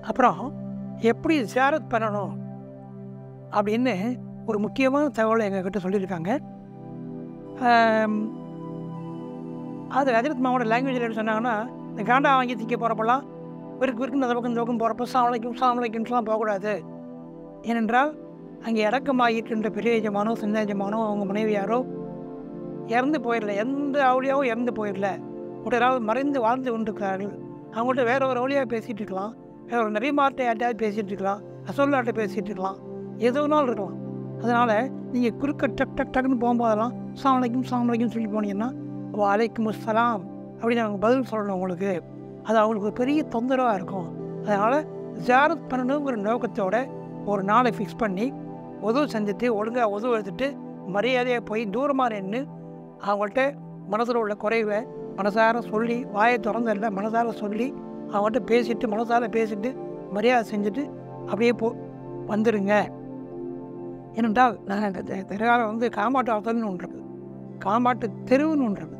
அப்புறம் எப்படி ஜியாரத் பண்ணணும் அப்படின்னு ஒரு முக்கியமான தகவலை எங்ககிட்ட சொல்லியிருக்காங்க. அது ஹஜ்ரத் மாவோட லாங்குவேஜில் என்ன சொன்னாங்கன்னா, இந்த காண்டா வாங்கி திக்க போகிறப்பெல்லாம் விருக்கு இந்த பக்கம் இந்த பக்கம் போகிறப்ப சாமலைக்கும்லாம் போகக்கூடாது. ஏனென்றால் அங்கே அடக்கமாகிட்டு பெரிய எஜமானோ சின்ன எஜமானோ அவங்க மனைவியாரோ இறந்து போயிடல, எந்த அவுளியாவும் இறந்து போயிடல, உடனாவது மறைந்து வாழ்ந்து கொண்டிருக்கிறார்கள். அவங்கள்ட்ட வேற ஒரு அவுளியாக பேசிகிட்டு இருக்கலாம், வேற ஒரு நபிமார்ட்ட யார்ட்டையாவது பேசிகிட்டு இருக்கலாம், ரசூலுல்லாஹ்ட்ட பேசிகிட்டு இருக்கலாம், எதுனாலும் இருக்கலாம். அதனால் நீங்கள் குறுக்க டக்குன்னு போகும்போதெல்லாம் அஸ்ஸலாமு அலைக்கும் சொல்லி போனீங்கன்னா வலைக்கும் அஸ்ஸலாம் அப்படின்னு அவங்க பதில் சொல்லணும் உங்களுக்கு. அது அவங்களுக்கு ஒரு பெரிய தொந்தரவாக இருக்கும். அதனால் ஜியாரத் பண்ணணுங்கிற நோக்கத்தோட ஒரு நாளை ஃபிக்ஸ் பண்ணி உதவு செஞ்சுட்டு ஒழுங்காக உதவு எடுத்துட்டு மரியாதையாக போய் தூரமாக நின்று அவங்கள்ட்ட மனசில் உள்ள குறைவை மனசார சொல்லி, வாயை திறந்ததில்ல மனசார சொல்லி அவங்கள்ட்ட பேசிட்டு மனசார பேசிட்டு மரியாதை செஞ்சுட்டு அப்படியே வந்துடுங்க. ஏனென்றால் நாங்கள் தெருகால காமாட்டு ஆத்தல்னு ஒன்று இருக்குது, காமாட்டு தெருவுன்னு ஒன்று இருக்குது.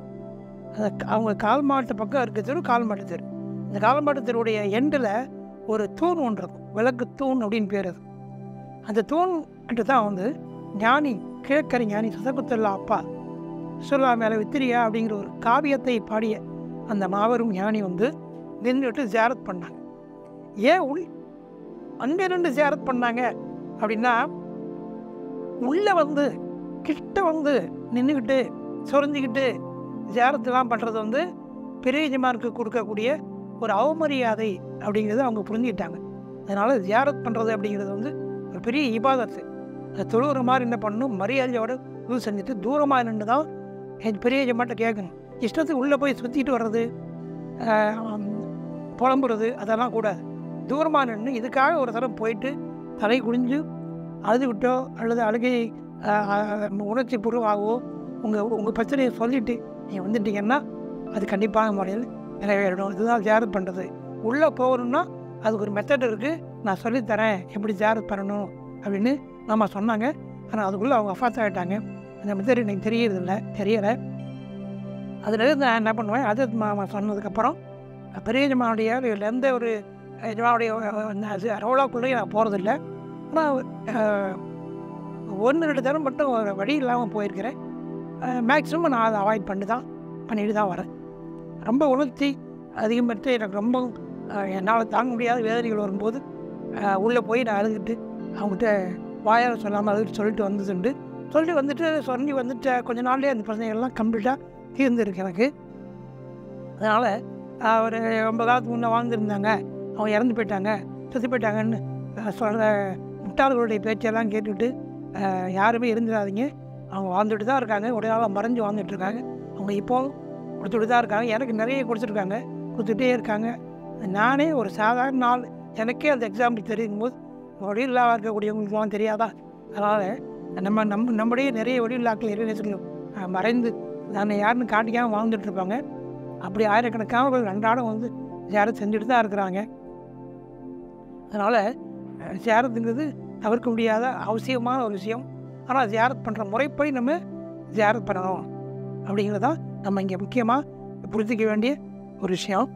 அந்த அவங்க கால்மாட்டு பக்கம் இருக்க தெரு கால்மாட்டு தெரு. இந்த கால்மாட்டு தெருவுடைய எண்டில் ஒரு தூண் ஒன்று இருக்கும், விளக்கு தூண் அப்படின்னு பேர். அது அந்த தூண் கிட்ட தான் ஞானி கிழக்கரை ஞானி சதகுத்துல்லா அப்பா சொல்லா மேலே வித்திரியா அப்படிங்கிற ஒரு காவியத்தை பாடிய அந்த மாபெரும் ஞானி நின்றுட்டு ஜியாரத் பண்ணாங்க. ஏன் அங்கே நின்று ஜியாரத் பண்ணாங்க அப்படின்னா, உள்ளே கிட்ட நின்றுக்கிட்டு சொரிஞ்சிக்கிட்டு ஜியாரத்தெல்லாம் பண்ணுறது பெரிய எஜமானுக்கு கொடுக்கக்கூடிய ஒரு அவமரியாதை அப்படிங்கிறத அவங்க புரிஞ்சுக்கிட்டாங்க. அதனால் ஜியாரத் பண்ணுறது அப்படிங்கிறது ஒரு பெரிய இபாதத்து. அதை தொழுகிற மாதிரி என்ன பண்ணணும், மரியாதையோட இது செஞ்சுட்டு தூரமாக நின்று தான் பெரிய எஜமான்ட்ட கேட்கணும். இஷ்டத்துக்கு உள்ளே போய் சுற்றிட்டு வர்றது, புலம்புறது அதெல்லாம் கூடாது. தூரமாக நின்று இதுக்காக ஒரு தரம் போயிட்டு தலை குனிஞ்சு அழுதுகிட்டோ அல்லது அழுகை உணர்ச்சி பூர்வமாகவோ உங்கள் பிரச்சனையை சொல்லிவிட்டு நீங்கள் வந்துட்டீங்கன்னா அது கண்டிப்பாக முறையில் நிறைவேறணும். இதுதான் ஜியாரத் பண்ணுறது. உள்ளே போகணுன்னா அதுக்கு ஒரு மெத்தட் இருக்குது, நான் சொல்லித்தரேன் எப்படி ஜியாரத் பண்ணணும் அப்படின்னு நம்ம சொன்னாங்க. ஆனால் அதுக்குள்ளே அவங்க அஃபாத் ஆகிட்டாங்க. அந்த மெத்தட் எனக்கு தெரியலை. அதுலேருந்து நான் என்ன பண்ணுவேன், ஹஜ்ரத் மாமா சொன்னதுக்கப்புறம் பெரிய ஜமாவுடைய எந்த ஒரு ஜமாவுடைய ரோலாக்குள்ளேயும் நான் போகிறதில்ல. ஆனால் 1-2 தரம் மட்டும் ஒரு வழி இல்லாமல் போயிருக்கிறேன். மேக்ஸிமம் நான் அதை அவாய்ட் பண்ணிட்டு தான் வரேன். ரொம்ப உணர்ச்சி அதிகப்பட்டு எனக்கு ரொம்ப என்னால் தாங்க முடியாத வேதனைகள் வரும்போது உள்ளே போய் நான் அழுதுட்டு அவங்ககிட்ட வாயால் சொல்லாமல் அழுதுட்டு சொல்லிட்டு வந்துட்டு கொஞ்ச நாள்லேயே அந்த பிரச்சனைகள்லாம் கம்ப்ளீட்டாக தீர்ந்துருக்கு எனக்கு. அதனால் ஒரு 50 காலத்துக்கு முன்னே வாழ்ந்துருந்தாங்க, அவங்க இறந்து போயிட்டாங்க, செத்து போயிட்டாங்கன்னு சொல்கிற முட்டாள்களுடைய பேச்செல்லாம் கேட்டுக்கிட்டு யாருமே இருந்துடாதீங்க. அவங்க வாழ்ந்துட்டு தான் இருக்காங்க, உடனே மறைஞ்சு வாழ்ந்துட்டுருக்காங்க. அவங்க இப்போவும் கொடுத்துட்டு தான் இருக்காங்க. எனக்கு நிறைய கொடுத்துட்டே இருக்காங்க. நானே ஒரு சாதாரண நாள், எனக்கே அந்த எக்ஸாம்பிள் தெரியும் போது ஒளியில்லாமல் இருக்கக்கூடியவங்களுக்குலாம் தெரியாதா? அதனால் நம்முடைய நிறைய ஒளியில்லாக்கள் இறைநேசர்கள் மறைந்து நான் யாருன்னு காட்டிக்காமல் வாழ்ந்துட்டுருப்பாங்க. அப்படி ஆயிரக்கணக்கானவர்கள் அன்றாடம் ஜியாரத் செஞ்சுட்டு தான் இருக்கிறாங்க. அதனால் ஜியாரத்துங்கிறது தவிர்க்க முடியாத அவசியமான ஒரு விஷயம். ஆனால் ஜியாரத் பண்ணுற முறைப்படி நம்ம ஜியாரத் பண்ணணும் அப்படிங்கிறது தான் நம்ம இங்கே முக்கியமாக புரிஞ்சிக்க வேண்டிய ஒரு விஷயம்.